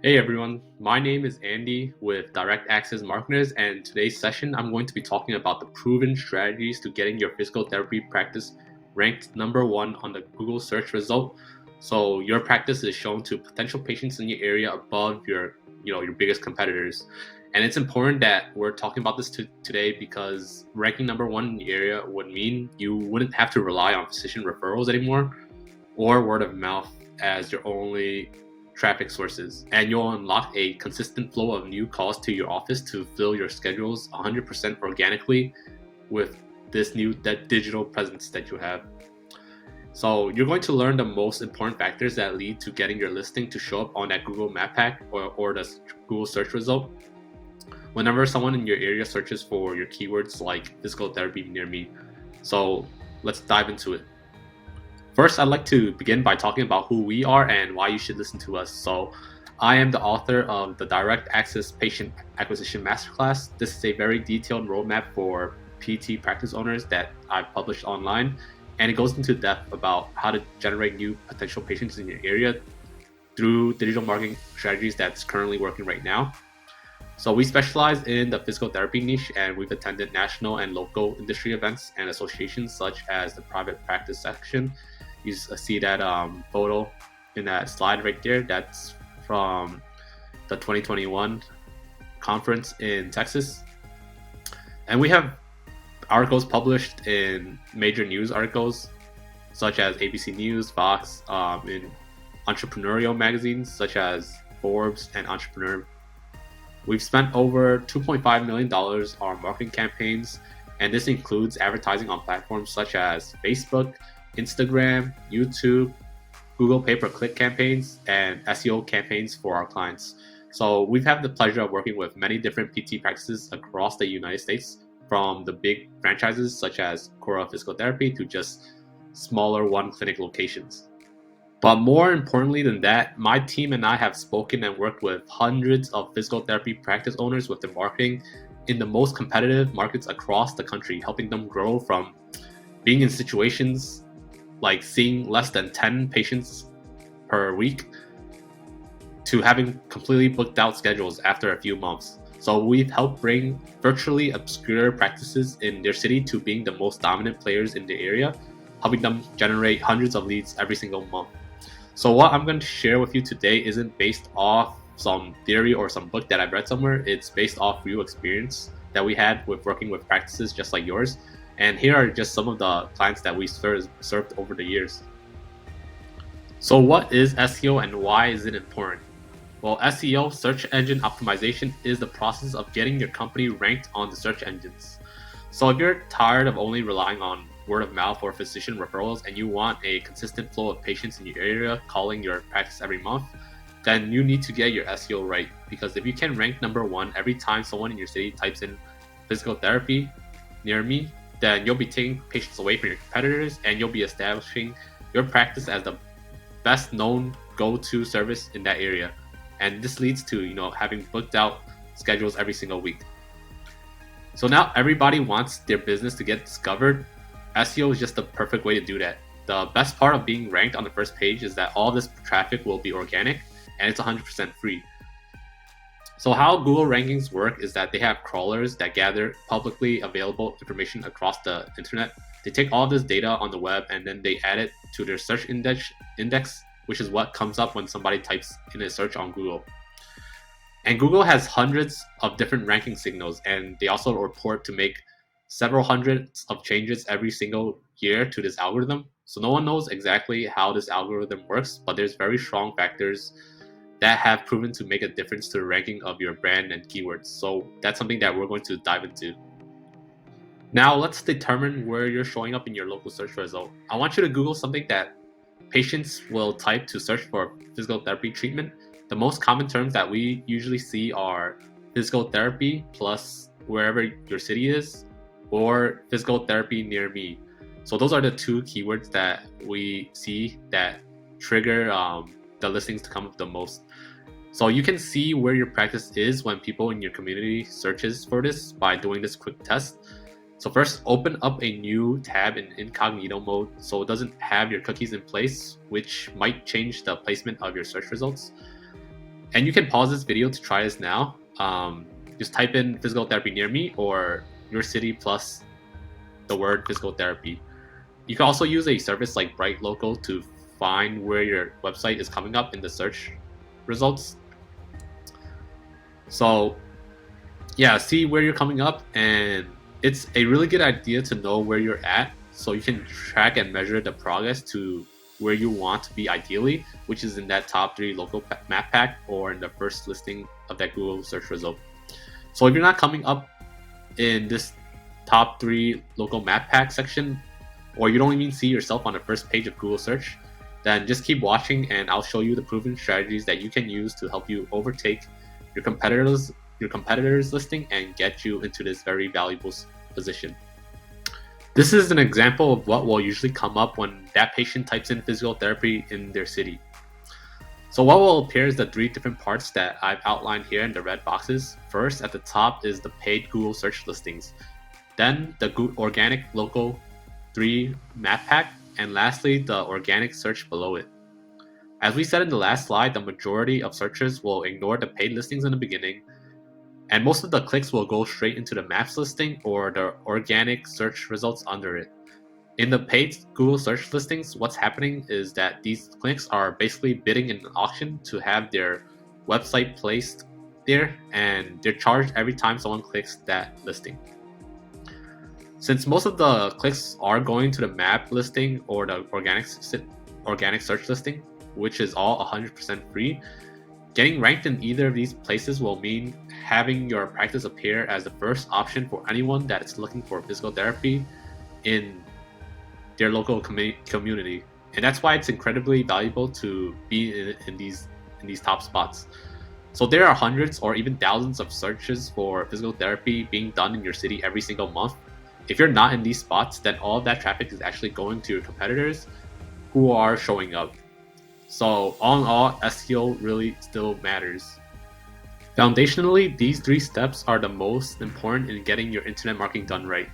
Hey everyone, my name is Andy with Direct Access Marketers, and today's session I'm going to be talking about the proven strategies to getting your physical therapy practice ranked number one on the Google search result. So your practice is shown to potential patients in your area above your biggest competitors. And it's important that we're talking about this today because ranking number one in the area would mean you wouldn't have to rely on physician referrals anymore or word of mouth as your only traffic sources, and you'll unlock a consistent flow of new calls to your office to fill your schedules 100% organically with this new digital presence that you have. So you're going to learn the most important factors that lead to getting your listing to show up on that Google Map Pack or the Google search result whenever someone in your area searches for your keywords like physical therapy near me. So let's dive into it. First, I'd like to begin by talking about who we are and why you should listen to us. So, I am the author of the Direct Access Patient Acquisition Masterclass. This is a very detailed roadmap for PT practice owners that I've published online, and it goes into depth about how to generate new potential patients in your area through digital marketing strategies that's currently working right now. So, we specialize in the physical therapy niche, and we've attended national and local industry events and associations such as the private practice section. You see that photo in that slide right there. That's from the 2021 conference in Texas. And we have articles published in major news articles such as ABC News, Fox, in entrepreneurial magazines such as Forbes and Entrepreneur. We've spent over $2.5 million on marketing campaigns, and this includes advertising on platforms such as Facebook, Instagram, YouTube, Google pay-per-click campaigns, and SEO campaigns for our clients. So we've had the pleasure of working with many different PT practices across the United States, from the big franchises such as Cora Physical Therapy to just smaller one-clinic locations. But more importantly than that, my team and I have spoken and worked with hundreds of physical therapy practice owners with their marketing in the most competitive markets across the country, helping them grow from being in situations like seeing less than 10 patients per week to having completely booked out schedules after a few months. So we've helped bring virtually obscure practices in their city to being the most dominant players in the area, helping them generate hundreds of leads every single month. So what I'm going to share with you today isn't based off some theory or some book that I've read somewhere. It's based off real experience that we had with working with practices just like yours. And here are just some of the clients that we served over the years. So what is SEO and why is it important? Well, SEO, search engine optimization, is the process of getting your company ranked on the search engines. So if you're tired of only relying on word of mouth or physician referrals and you want a consistent flow of patients in your area calling your practice every month, then you need to get your SEO right. Because if you can rank number one every time someone in your city types in physical therapy near me, then you'll be taking patients away from your competitors and you'll be establishing your practice as the best known go-to service in that area. And this leads to, having booked out schedules every single week. So now everybody wants their business to get discovered. SEO is just the perfect way to do that. The best part of being ranked on the first page is that all this traffic will be organic and it's 100% free. So how Google rankings work is that they have crawlers that gather publicly available information across the internet. They take all this data on the web and then they add it to their search index, which is what comes up when somebody types in a search on Google. And Google has hundreds of different ranking signals, and they also report to make several hundreds of changes every single year to this algorithm. So no one knows exactly how this algorithm works, but there's very strong factors that have proven to make a difference to the ranking of your brand and keywords. So that's something that we're going to dive into. Now let's determine where you're showing up in your local search result. I want you to Google something that patients will type to search for physical therapy treatment. The most common terms that we usually see are physical therapy plus wherever your city is, or physical therapy near me. So those are the two keywords that we see that trigger the listings to come up the most. So you can see where your practice is when people in your community searches for this by doing this quick test. So first, open up a new tab in incognito mode so it doesn't have your cookies in place, which might change the placement of your search results. And you can pause this video to try this now. Just type in physical therapy near me or your city plus the word physical therapy. You can also use a service like Bright Local to find where your website is coming up in the search results. So yeah, see where you're coming up, and it's a really good idea to know where you're at so you can track and measure the progress to where you want to be ideally, which is in that top 3 local map pack or in the first listing of that Google search result. So if you're not coming up in this top 3 local map pack section, or you don't even see yourself on the first page of Google search, then just keep watching and I'll show you the proven strategies that you can use to help you overtake your competitors listing and get you into this very valuable position. This is an example of what will usually come up when that patient types in physical therapy in their city. So what will appear is the 3 different parts that I've outlined here in the red boxes. First, at the top is the paid Google search listings. Then the organic local 3 map pack, and lastly, the organic search below it. As we said in the last slide, the majority of searchers will ignore the paid listings in the beginning, and most of the clicks will go straight into the maps listing or the organic search results under it. In the paid Google search listings, what's happening is that these clicks are basically bidding in an auction to have their website placed there, and they're charged every time someone clicks that listing. Since most of the clicks are going to the map listing or the organic search listing, which is all 100% free, getting ranked in either of these places will mean having your practice appear as the first option for anyone that is looking for physical therapy in their local community. And that's why it's incredibly valuable to be in these top spots. So there are hundreds or even thousands of searches for physical therapy being done in your city every single month. If you're not in these spots, then all of that traffic is actually going to your competitors who are showing up. So all in all, SEO really still matters. Foundationally, these 3 steps are the most important in getting your internet marketing done right.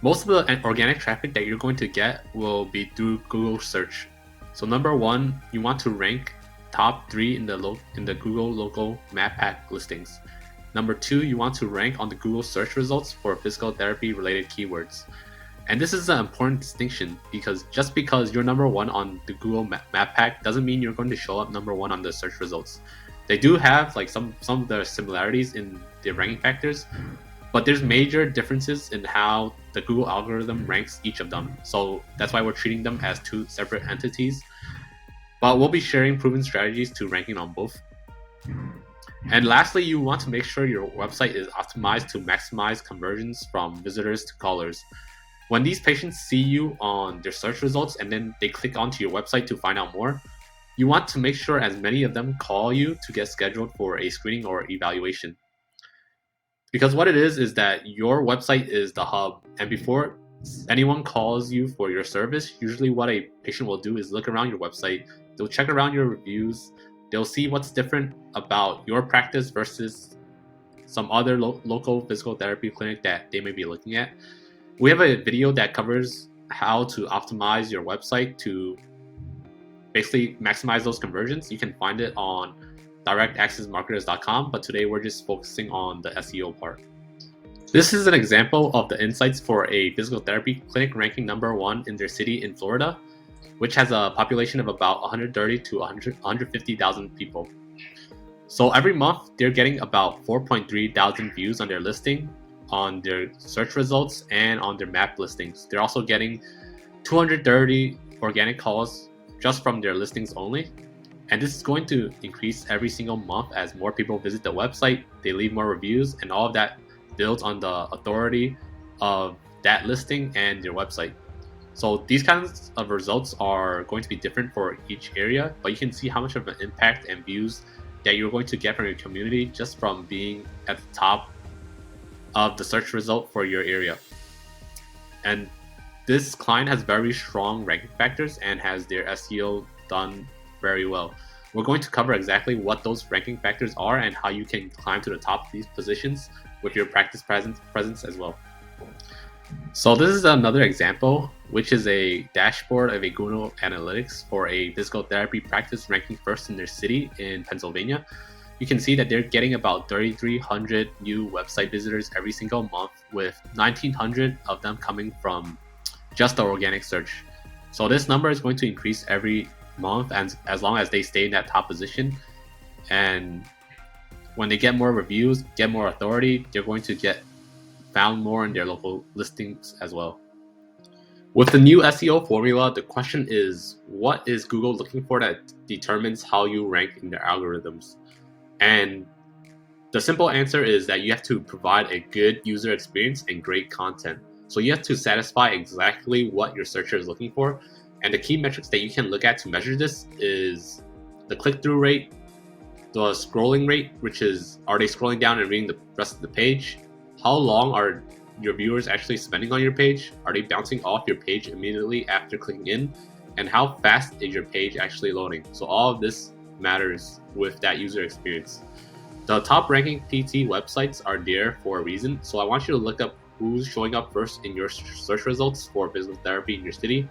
Most of the organic traffic that you're going to get will be through Google search. So number 1, you want to rank top 3 in the Google local map pack listings. Number 2, you want to rank on the Google search results for physical therapy related keywords. And this is an important distinction because just because you're number 1 on the Google map pack doesn't mean you're going to show up number 1 on the search results. They do have like some of the similarities in the ranking factors, but there's major differences in how the Google algorithm ranks each of them. So that's why we're treating them as 2 separate entities. But we'll be sharing proven strategies to ranking on both. And lastly, you want to make sure your website is optimized to maximize conversions from visitors to callers. When these patients see you on their search results and then they click onto your website to find out more, you want to make sure as many of them call you to get scheduled for a screening or evaluation. Because what it is that your website is the hub, and before anyone calls you for your service, usually what a patient will do is look around your website, they'll check around your reviews, they'll see what's different about your practice versus some other local physical therapy clinic that they may be looking at. We have a video that covers how to optimize your website to basically maximize those conversions. You can find it on directaccessmarketers.com, but today we're just focusing on the SEO part. This is an example of the insights for a physical therapy clinic ranking number 1 in their city in Florida, which has a population of about 130 to 150,000 people. So every month, they're getting about 4.3 thousand views on their listing, on their search results, and on their map listings. They're also getting 230 organic calls just from their listings only. And this is going to increase every single month as more people visit the website, they leave more reviews, and all of that builds on the authority of that listing and your website. So these kinds of results are going to be different for each area, but you can see how much of an impact and views that you're going to get from your community just from being at the top of the search result for your area. And this client has very strong ranking factors and has their SEO done very well. We're going to cover exactly what those ranking factors are and how you can climb to the top of these positions with your practice presence as well. So this is another example, which is a dashboard of a Google Analytics for a physical therapy practice ranking first in their city in Pennsylvania. You can see that they're getting about 3,300 new website visitors every single month, with 1,900 of them coming from just the organic search. So this number is going to increase every month, and as long as they stay in that top position. And when they get more reviews, get more authority, they're going to get found more in their local listings as well. With the new SEO formula, the question is, what is Google looking for that determines how you rank in their algorithms? And the simple answer is that you have to provide a good user experience and great content. So you have to satisfy exactly what your searcher is looking for. And the key metrics that you can look at to measure this is the click-through rate, the scrolling rate, which is, are they scrolling down and reading the rest of the page? How long are your viewers actually spending on your page? Are they bouncing off your page immediately after clicking in? And how fast is your page actually loading? So all of this matters with that user experience. The top ranking PT websites are there for a reason. So I want you to look up who's showing up first in your search results for physical therapy in your city.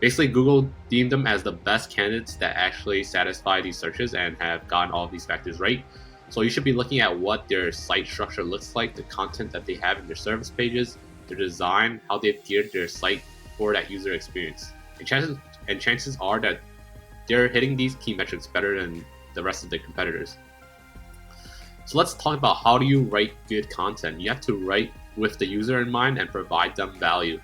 Basically, Google deemed them as the best candidates that actually satisfy these searches and have gotten all of these factors right. So you should be looking at what their site structure looks like, the content that they have in their service pages, their design, how they've geared their site for that user experience. And chances are that they're hitting these key metrics better than the rest of the competitors. So let's talk about how do you write good content. You have to write with the user in mind and provide them value.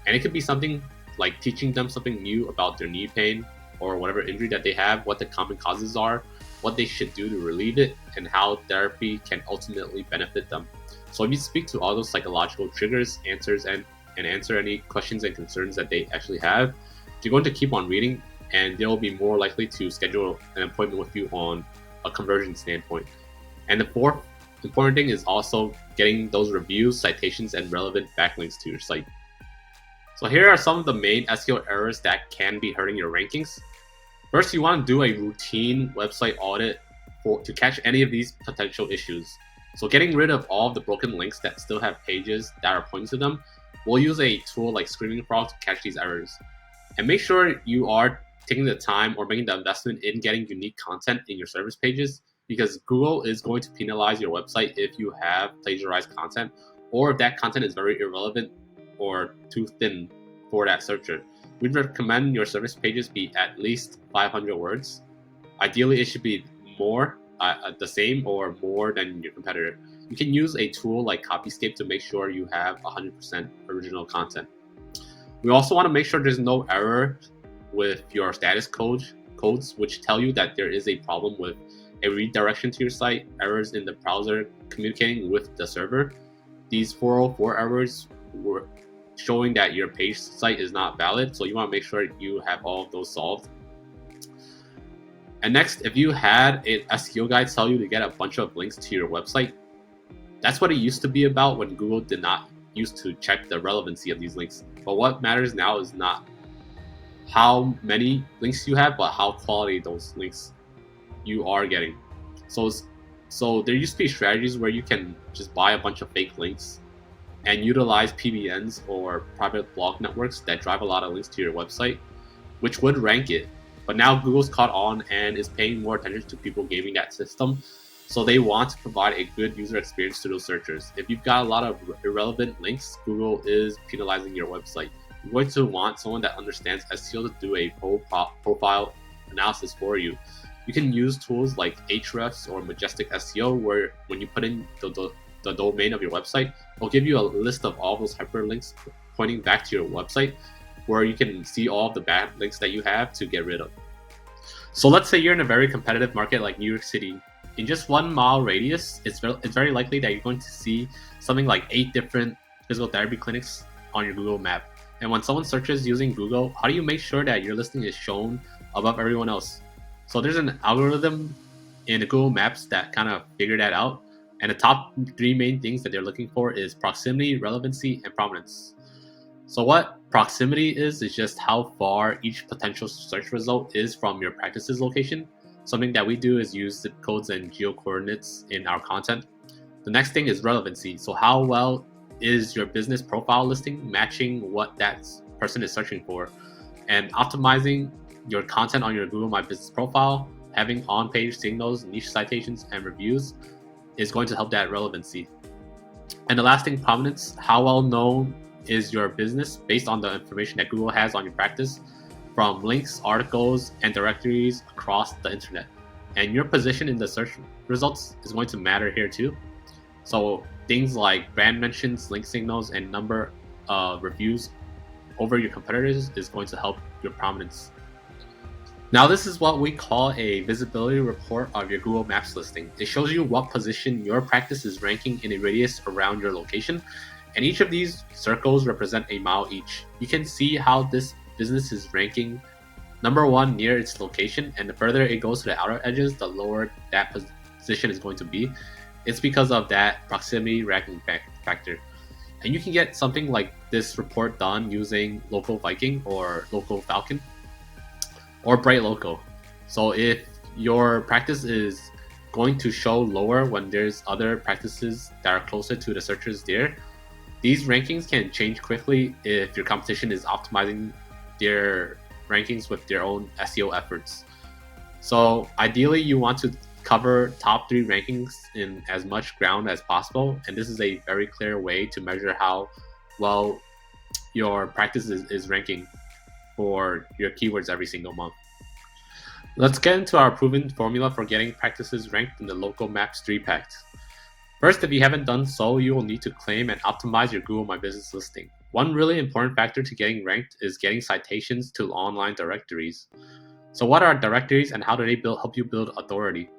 And it could be something like teaching them something new about their knee pain or whatever injury that they have, what the common causes are, what they should do to relieve it, and how therapy can ultimately benefit them. So if you speak to all those psychological triggers, answer any questions and concerns that they actually have, you're going to keep on reading, and they'll be more likely to schedule an appointment with you on a conversion standpoint. And the fourth important thing is also getting those reviews, citations, and relevant backlinks to your site. So here are some of the main SEO errors that can be hurting your rankings. First, you want to do a routine website audit to catch any of these potential issues. So getting rid of all of the broken links that still have pages that are pointing to them, we'll use a tool like Screaming Frog to catch these errors. And make sure you are taking the time or making the investment in getting unique content in your service pages, because Google is going to penalize your website if you have plagiarized content, or if that content is very irrelevant or too thin for that searcher. We'd recommend your service pages be at least 500 words. Ideally, it should be more, the same or more than your competitor. You can use a tool like Copyscape to make sure you have 100% original content. We also want to make sure there's no error with your status codes, which tell you that there is a problem with a redirection to your site, errors in the browser communicating with the server. These 404 errors were showing that your page site is not valid, so you want to make sure you have all of those solved. And next, if you had an SEO guide tell you to get a bunch of links to your website, that's what it used to be about when Google did not used to check the relevancy of these links. But what matters now is not how many links you have, but how quality those links you are getting. So there used to be strategies where you can just buy a bunch of fake links and utilize PBNs or private blog networks that drive a lot of links to your website, which would rank it. But now Google's caught on and is paying more attention to people gaming that system. So they want to provide a good user experience to those searchers. If you've got a lot of irrelevant links, Google is penalizing your website. You're going to want someone that understands SEO to do a profile analysis for you. You can use tools like Ahrefs or Majestic SEO, where when you put in the domain of your website, it'll give you a list of all those hyperlinks pointing back to your website, where you can see all of the bad links that you have to get rid of. So let's say you're in a very competitive market like New York City. In just 1 mile radius, it's very likely that you're going to see something like 8 different physical therapy clinics on your Google map. And when someone searches using Google, how do you make sure that your listing is shown above everyone else? So there's an algorithm in the Google Maps that kind of figured that out. And the top 3 main things that they're looking for is proximity, relevancy, and prominence. So what proximity is just how far each potential search result is from your practice's location. Something that we do is use zip codes and geo coordinates in our content. The next thing is relevancy. So how well is your business profile listing matching what that person is searching for? And optimizing your content on your Google My Business profile, having on-page signals, niche citations, and reviews is going to help that relevancy. And the last thing, prominence. How well known is your business based on the information that Google has on your practice from links, articles, and directories across the internet. And your position in the search results is going to matter here too. So things like brand mentions, link signals, and number of reviews over your competitors is going to help your prominence. Now this is what we call a visibility report of your Google Maps listing. It shows you what position your practice is ranking in a radius around your location, and each of these circles represent a mile each. You can see how this business is ranking number one near its location, and the further it goes to the outer edges, the lower that position is going to be. It's because of that proximity ranking factor. And you can get something like this report done using Local Viking or Local Falcon or Bright Local. So if your practice is going to show lower when there's other practices that are closer to the searchers there, these rankings can change quickly if your competition is optimizing their rankings with their own SEO efforts. So ideally you want to cover top 3 rankings in as much ground as possible, and this is a very clear way to measure how well your practice is ranking for your keywords every single month. Let's get into our proven formula for getting practices ranked in the Local Maps 3-pack. First, if you haven't done so, you will need to claim and optimize your Google My Business listing. One really important factor to getting ranked is getting citations to online directories. So what are directories and how do they help you build authority?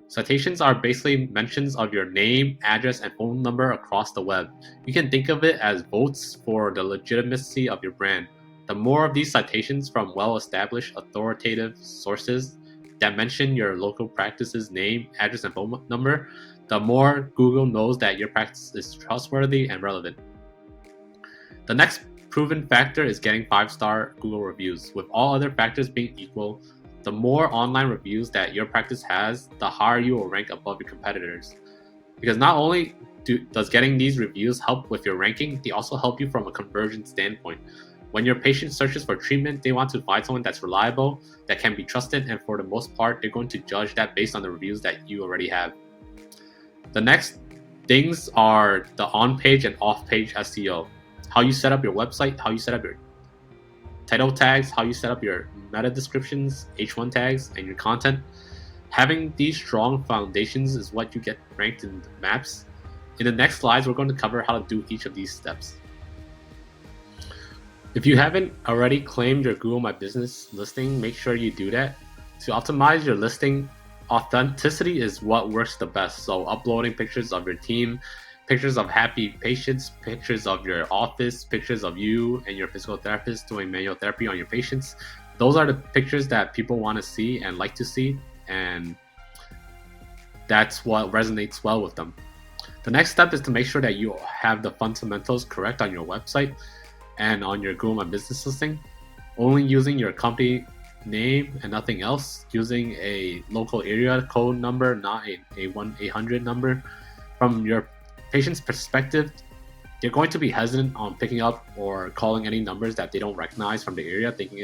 Citations are basically mentions of your name, address, and phone number across the web. You can think of it as votes for the legitimacy of your brand. The more of these citations from well-established authoritative sources that mention your local practice's name, address, and phone number, the more Google knows that your practice is trustworthy and relevant. The next proven factor is getting 5-star Google reviews. With all other factors being equal, the more online reviews that your practice has, the higher you will rank above your competitors. Because not only does getting these reviews help with your ranking, they also help you from a conversion standpoint. When your patient searches for treatment, they want to find someone that's reliable, that can be trusted, and for the most part, they're going to judge that based on the reviews that you already have. The next things are the on-page and off-page SEO. How you set up your website, how you set up your title tags, how you set up your meta descriptions, H1 tags, and your content. Having these strong foundations is what you get ranked in the maps. In the next slides, we're going to cover how to do each of these steps. If you haven't already claimed your Google My Business listing, make sure you do that. To optimize your listing, authenticity is what works the best. So uploading pictures of your team, pictures of happy patients, pictures of your office, pictures of you and your physical therapist doing manual therapy on your patients. Those are the pictures that people want to see and like to see, and that's what resonates well with them. The next step is to make sure that you have the fundamentals correct on your website and on your Google My Business listing. Only using your company name and nothing else, using a local area code number, not a 1-800 number. From your patient's perspective, they're going to be hesitant on picking up or calling any numbers that they don't recognize from the area, thinking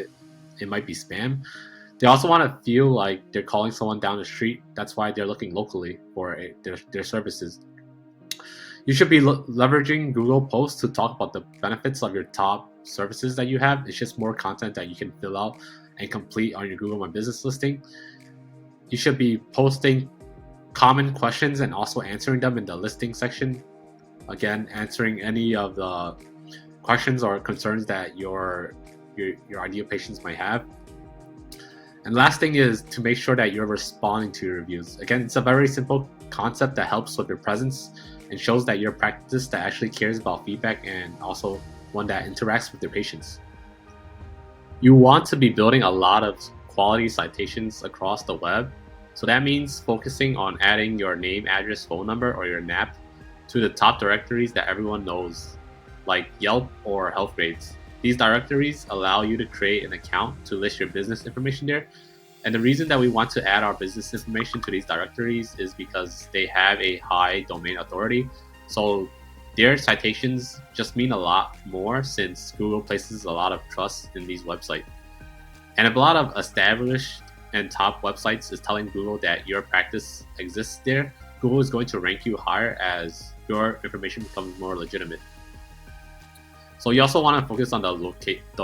it might be spam. They also want to feel like they're calling someone down the street. That's why they're looking locally for their services. You should be leveraging Google Posts to talk about the benefits of your top services that you have. It's just more content that you can fill out and complete on your Google My Business listing. You should be posting common questions and also answering them in the listing section. Again, answering any of the questions or concerns that your ideal patients might have. And last thing is to make sure that you're responding to your reviews. Again, it's a very simple concept that helps with your presence and shows that your practice that actually cares about feedback and also one that interacts with their patients. You want to be building a lot of quality citations across the web. So that means focusing on adding your name, address, phone number, or your NAP to the top directories that everyone knows, like Yelp or Healthgrades. These directories allow you to create an account to list your business information there. And the reason that we want to add our business information to these directories is because they have a high domain authority. So their citations just mean a lot more since Google places a lot of trust in these websites. And if a lot of established and top websites is telling Google that your practice exists there, Google is going to rank you higher as your information becomes more legitimate. So you also want to focus on the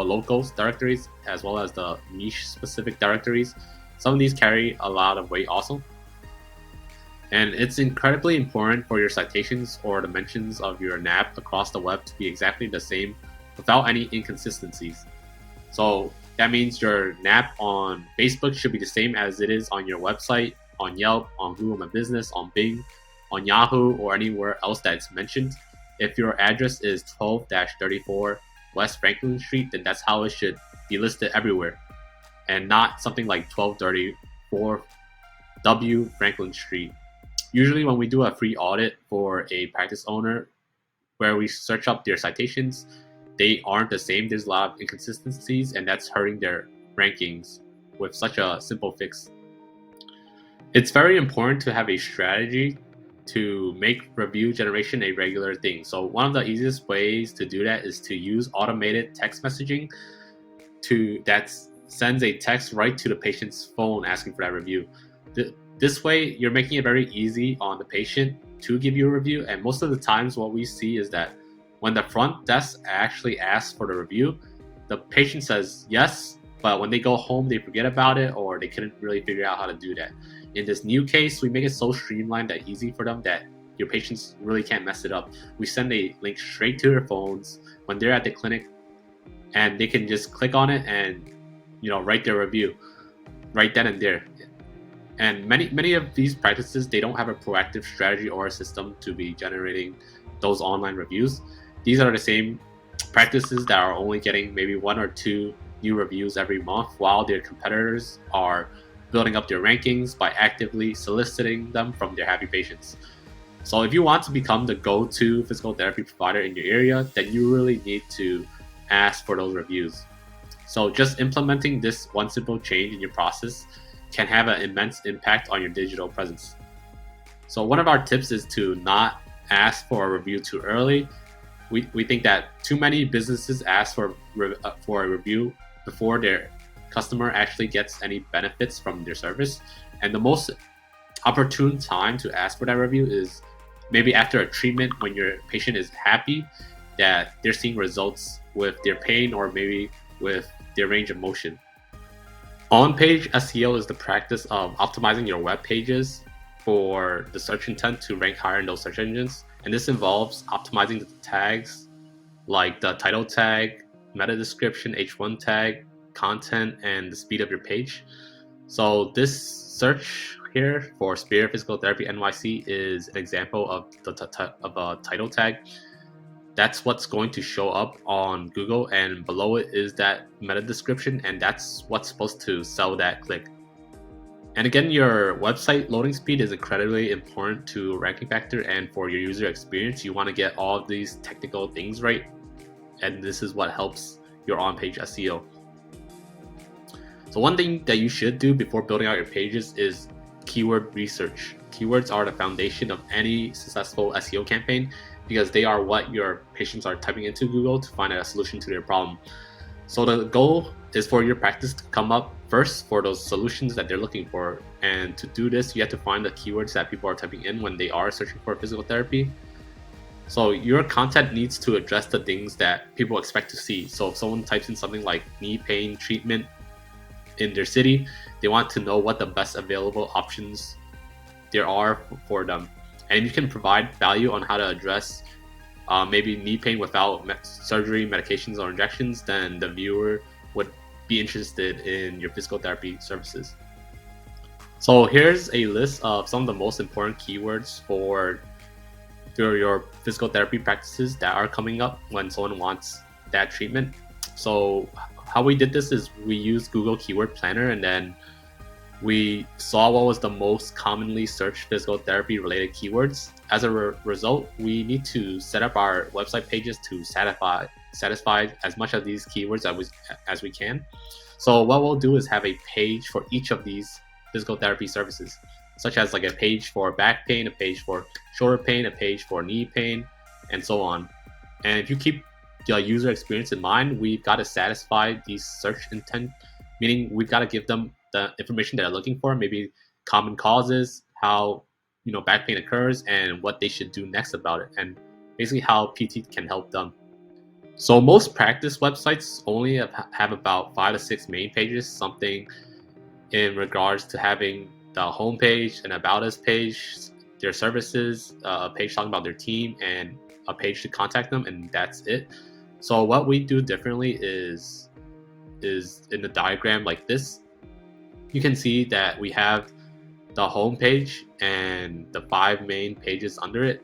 locals directories as well as the niche specific directories. Some of these carry a lot of weight also. And it's incredibly important for your citations or the mentions of your NAP across the web to be exactly the same without any inconsistencies. So that means your NAP on Facebook should be the same as it is on your website, on Yelp, on Google My Business, on Bing, on Yahoo, or anywhere else that's mentioned. If your address is 12-34 West Franklin Street, then that's how it should be listed everywhere, and not something like 1234 W Franklin Street. Usually when we do a free audit for a practice owner where we search up their citations, they aren't the same. There's a lot of inconsistencies, and that's hurting their rankings with such a simple fix. It's very important to have a strategy to make review generation a regular thing. So one of the easiest ways to do that is to use automated text messaging that sends a text right to the patient's phone asking for that review. This way, you're making it very easy on the patient to give you a review. And most of the times what we see is that when the front desk actually asks for the review, the patient says yes, but when they go home, they forget about it or they couldn't really figure out how to do that. In this new case, we make it so streamlined and easy for them that your patients really can't mess it up. We send a link straight to their phones when they're at the clinic, and they can just click on it and write their review right then and there. And many of these practices, they don't have a proactive strategy or a system to be generating those online reviews. These are the same practices that are only getting maybe 1 or 2 new reviews every month, while their competitors are building up their rankings by actively soliciting them from their happy patients. So if you want to become the go-to physical therapy provider in your area, then you really need to ask for those reviews. So just implementing this one simple change in your process can have an immense impact on your digital presence. So one of our tips is to not ask for a review too early. We think that too many businesses ask for a review before their customer actually gets any benefits from their service. And the most opportune time to ask for that review is maybe after a treatment when your patient is happy that they're seeing results with their pain or maybe with their range of motion. On-page SEO is the practice of optimizing your web pages for the search intent to rank higher in those search engines. And this involves optimizing the tags like the title tag, meta description, H1 tag, content, and the speed of your page. So this search here for Spear Physical Therapy NYC is an example of a title tag. That's what's going to show up on Google, and below it is that meta description, and that's what's supposed to sell that click. And again, your website loading speed is incredibly important to ranking factor, and for your user experience, you want to get all of these technical things right, and this is what helps your on-page SEO. So one thing that you should do before building out your pages is keyword research. Keywords are the foundation of any successful SEO campaign because they are what your patients are typing into Google to find a solution to their problem. So the goal is for your practice to come up first for those solutions that they're looking for. And to do this, you have to find the keywords that people are typing in when they are searching for physical therapy. So your content needs to address the things that people expect to see. So if someone types in something like knee pain treatment in their city, they want to know what the best available options there are for them. And you can provide value on how to address maybe knee pain without surgery, medications, or injections, then the viewer would be interested in your physical therapy services. So here's a list of some of the most important keywords for your physical therapy practices that are coming up when someone wants that treatment. So how we did this is we used Google Keyword Planner, and then we saw what was the most commonly searched physical therapy related keywords. As a result, we need to set up our website pages to satisfy as much of these keywords as we can. So what we'll do is have a page for each of these physical therapy services, such as like a page for back pain, a page for shoulder pain, a page for knee pain, and so on. And if you keep the user experience in mind, we've got to satisfy these search intent, meaning we've got to give them the information they're looking for, maybe common causes, how back pain occurs, and what they should do next about it, and basically how PT can help them. So most practice websites only have about 5 to 6 main pages, something in regards to having the homepage, an about us page, their services, a page talking about their team, and a page to contact them, and that's it. So what we do differently is in the diagram like this. You can see that we have the homepage and the 5 main pages under it.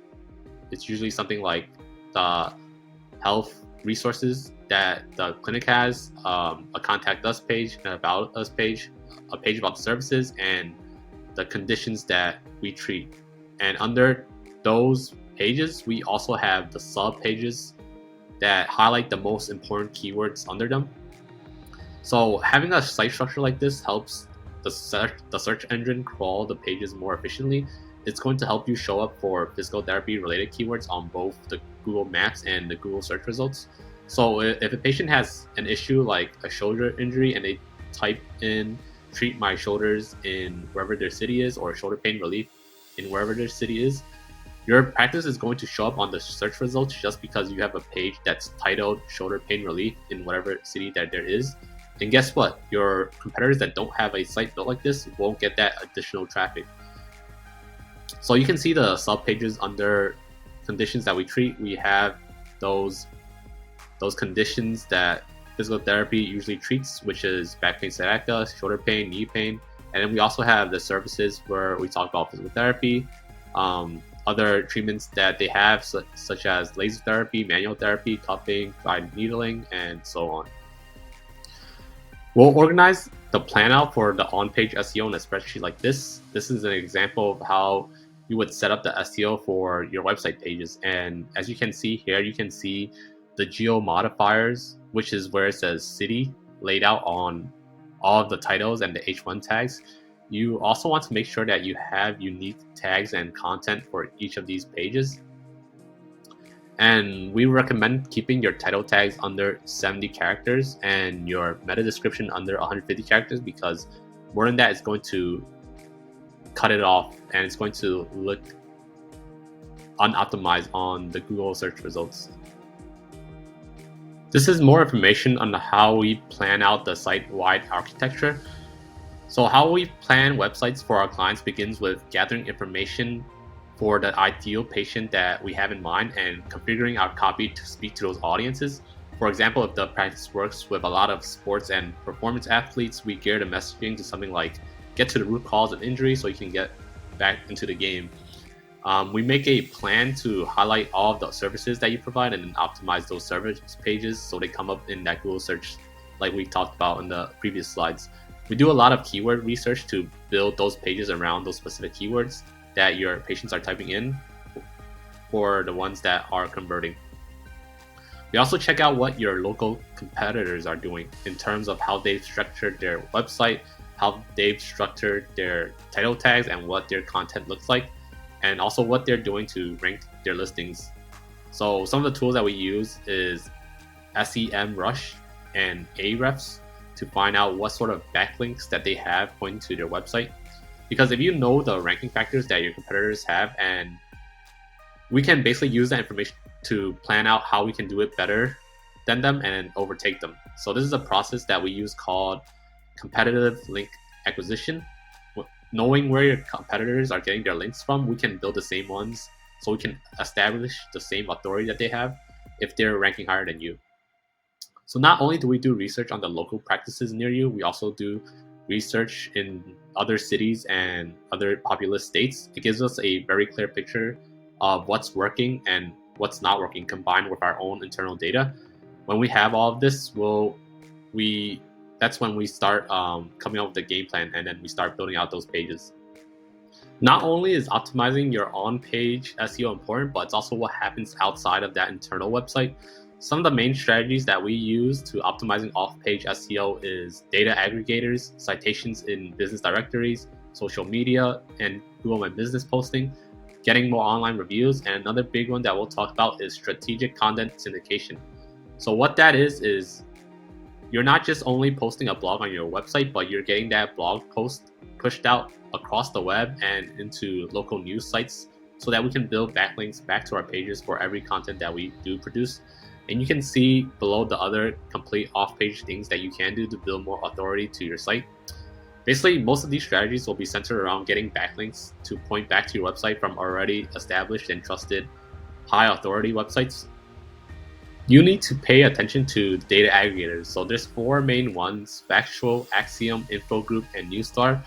It's usually something like the health resources that the clinic has, a contact us page, an about us page, a page about the services, and the conditions that we treat. And under those pages, we also have the sub pages that highlight the most important keywords under them. So having a site structure like this helps the search engine crawl the pages more efficiently. It's going to help you show up for physical therapy related keywords on both the Google Maps and the Google search results. So if a patient has an issue like a shoulder injury and they type in treat my shoulders in wherever their city is, or shoulder pain relief in wherever their city is, your practice is going to show up on the search results just because you have a page that's titled shoulder pain relief in whatever city that there is. And guess what? Your competitors that don't have a site built like this won't get that additional traffic. So you can see the sub pages under conditions that we treat. We have those conditions that physical therapy usually treats, which is back pain, sciatica, shoulder pain, knee pain. And then we also have the services where we talk about physical therapy, other treatments that they have, such as laser therapy, manual therapy, cupping, guided needling, and so on. We'll organize the plan out for the on-page SEO in a spreadsheet like this. This is an example of how you would set up the SEO for your website pages. And as you can see here, you can see the geo modifiers, which is where it says city, laid out on all of the titles and the H1 tags. You also want to make sure that you have unique tags and content for each of these pages. And we recommend keeping your title tags under 70 characters and your meta description under 150 characters, because more than that is going to cut it off and it's going to look unoptimized on the Google search results. This is more information on how we plan out the site-wide architecture. So how we plan websites for our clients begins with gathering information for the ideal patient that we have in mind and configuring our copy to speak to those audiences. For example, if the practice works with a lot of sports and performance athletes, we gear the messaging to something like get to the root cause of injury so you can get back into the game. We make a plan to highlight all of the services that you provide and then optimize those service pages so they come up in that Google search like we talked about in the previous slides. We do a lot of keyword research to build those pages around those specific keywords that your patients are typing in for the ones that are converting. We also check out what your local competitors are doing in terms of how they've structured their website, how they've structured their title tags, and what their content looks like, and also what they're doing to rank their listings. So some of the tools that we use is SEMrush and Ahrefs to find out what sort of backlinks that they have pointing to their website. Because if you know the ranking factors that your competitors have, and we can basically use that information to plan out how we can do it better than them and overtake them. So this is a process that we use called competitive link acquisition. Knowing where your competitors are getting their links from, we can build the same ones so we can establish the same authority that they have if they're ranking higher than you. So not only do we do research on the local practices near you, we also do research in other cities and other populous states. It gives us a very clear picture of what's working and what's not working combined with our own internal data. When we have all of this, that's when we start coming up with the game plan, and then we start building out those pages. Not only is optimizing your on-page SEO important, but it's also what happens outside of that internal website. Some of the main strategies that we use to optimizing off-page SEO is data aggregators, citations in business directories, social media, and Google My Business posting, getting more online reviews. And another big one that we'll talk about is strategic content syndication. So what that is you're not just only posting a blog on your website, but you're getting that blog post pushed out across the web and into local news sites so that we can build backlinks back to our pages for every content that we do produce. And you can see below the other complete off-page things that you can do to build more authority to your site. Basically, most of these strategies will be centered around getting backlinks to point back to your website from already established and trusted high authority websites. You need to pay attention to data aggregators. So there's 4 main ones: Factual, Axiom, Infogroup, and Newstar.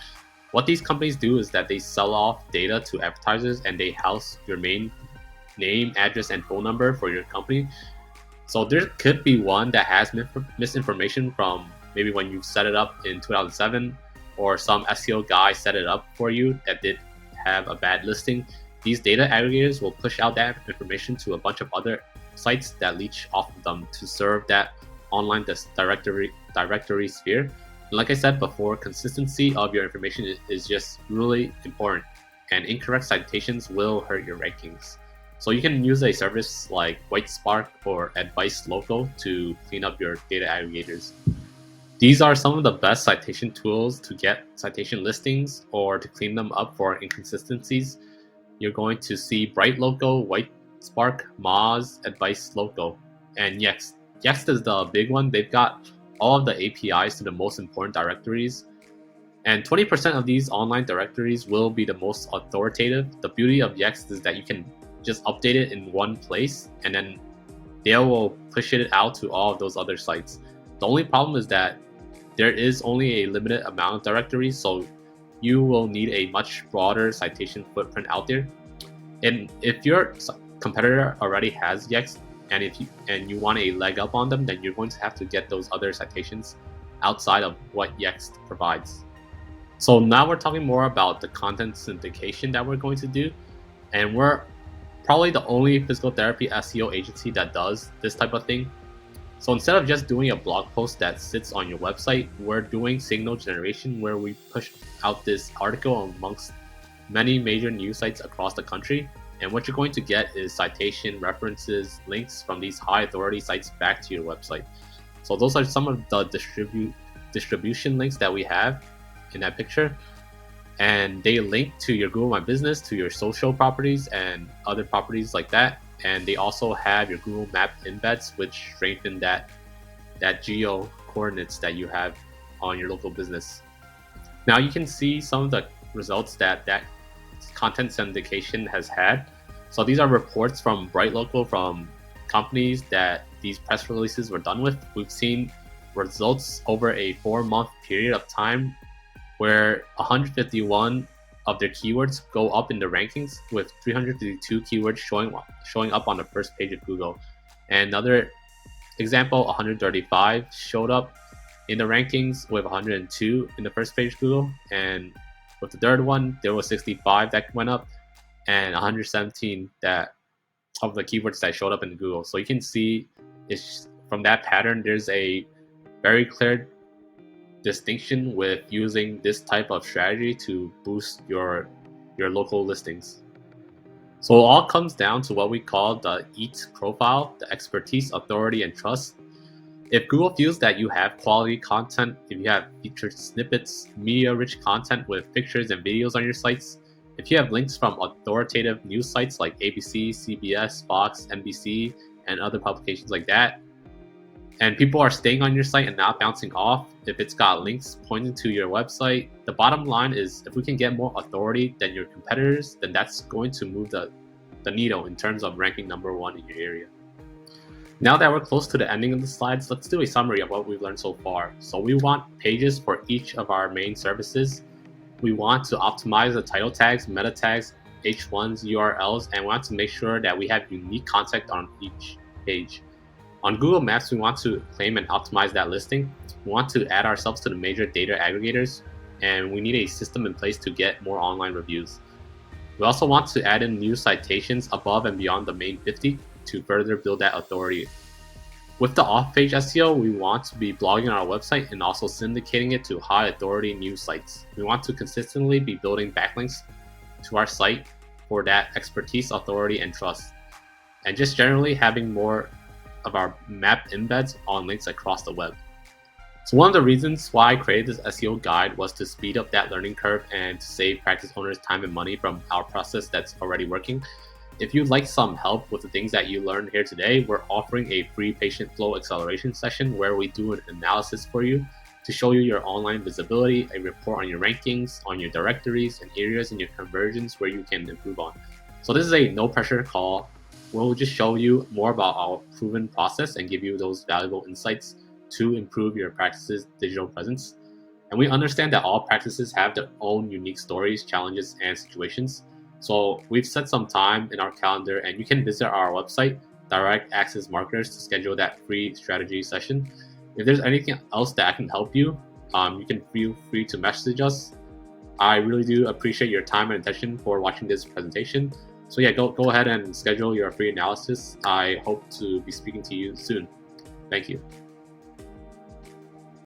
What these companies do is that they sell off data to advertisers and they house your main name, address, and phone number for your company. So there could be one that has misinformation from maybe when you set it up in 2007, or some SEO guy set it up for you that did have a bad listing. These data aggregators will push out that information to a bunch of other sites that leech off of them to serve that online directory sphere. And like I said before, consistency of your information is just really important, and incorrect citations will hurt your rankings. So you can use a service like WhiteSpark or Advice Local to clean up your data aggregators. These are some of the best citation tools to get citation listings or to clean them up for inconsistencies. You're going to see Bright Local, WhiteSpark, Moz, Advice Local, and Yext. Yext is the big one. They've got all of the APIs to the most important directories, and 20% of these online directories will be the most authoritative. The beauty of Yext is that you can just update it in one place and then they will push it out to all of those other sites. The only problem is that there is only a limited amount of directories, so you will need a much broader citation footprint out there. And if your competitor already has Yext and you want a leg up on them, then you're going to have to get those other citations outside of what Yext provides. So now we're talking more about the content syndication that we're going to do, and we're probably the only physical therapy SEO agency that does this type of thing. So instead of just doing a blog post that sits on your website, we're doing signal generation where we push out this article amongst many major news sites across the country. And what you're going to get is citation, references, links from these high authority sites back to your website. So those are some of the distribution links that we have in that picture. And they link to your Google My Business, to your social properties and other properties like that. And they also have your Google Map embeds, which strengthen that geo coordinates that you have on your local business. Now you can see some of the results that content syndication has had. So these are reports from Bright Local, from companies that these press releases were done with. We've seen results over a 4-month period of time where 151 of their keywords go up in the rankings, with 352 keywords showing up on the first page of Google. And another example, 135 showed up in the rankings, with 102 in the first page of Google. And with the third one, there was 65 that went up and 117 that of the keywords that showed up in Google. So you can see from that pattern, there's a very clear distinction with using this type of strategy to boost your local listings. So it all comes down to what we call the EAT profile: the expertise, authority, and trust. If Google feels that you have quality content, if you have featured snippets, media-rich content with pictures and videos on your sites, if you have links from authoritative news sites like ABC, CBS, Fox, NBC, and other publications like that, and people are staying on your site and not bouncing off, if it's got links pointing to your website, the bottom line is if we can get more authority than your competitors, then that's going to move the needle in terms of ranking number 1 in your area. Now that we're close to the ending of the slides, let's do a summary of what we've learned so far. So we want pages for each of our main services. We want to optimize the title tags, meta tags, H1s, URLs, and we want to make sure that we have unique content on each page. On Google Maps, we want to claim and optimize that listing. We want to add ourselves to the major data aggregators, and we need a system in place to get more online reviews. We also want to add in new citations above and beyond the main 50 to further build that authority. With the off-page SEO, we want to be blogging on our website and also syndicating it to high authority news sites. We want to consistently be building backlinks to our site for that expertise, authority, and trust. And just generally having more of our map embeds on links across the web. So one of the reasons why I created this SEO guide was to speed up that learning curve and to save practice owners time and money from our process that's already working. If you'd like some help with the things that you learned here today, we're offering a free patient flow acceleration session where we do an analysis for you to show you your online visibility, a report on your rankings, on your directories, and areas in your conversions where you can improve on. So this is a no pressure call. We'll just show you more about our proven process and give you those valuable insights to improve your practice's digital presence. And we understand that all practices have their own unique stories, challenges, and situations. So we've set some time in our calendar, and you can visit our website, Direct Access Marketers, to schedule that free strategy session. If there's anything else that I can help you, you can feel free to message us. I really do appreciate your time and attention for watching this presentation. So yeah, go ahead and schedule your free analysis. I hope to be speaking to you soon. Thank you.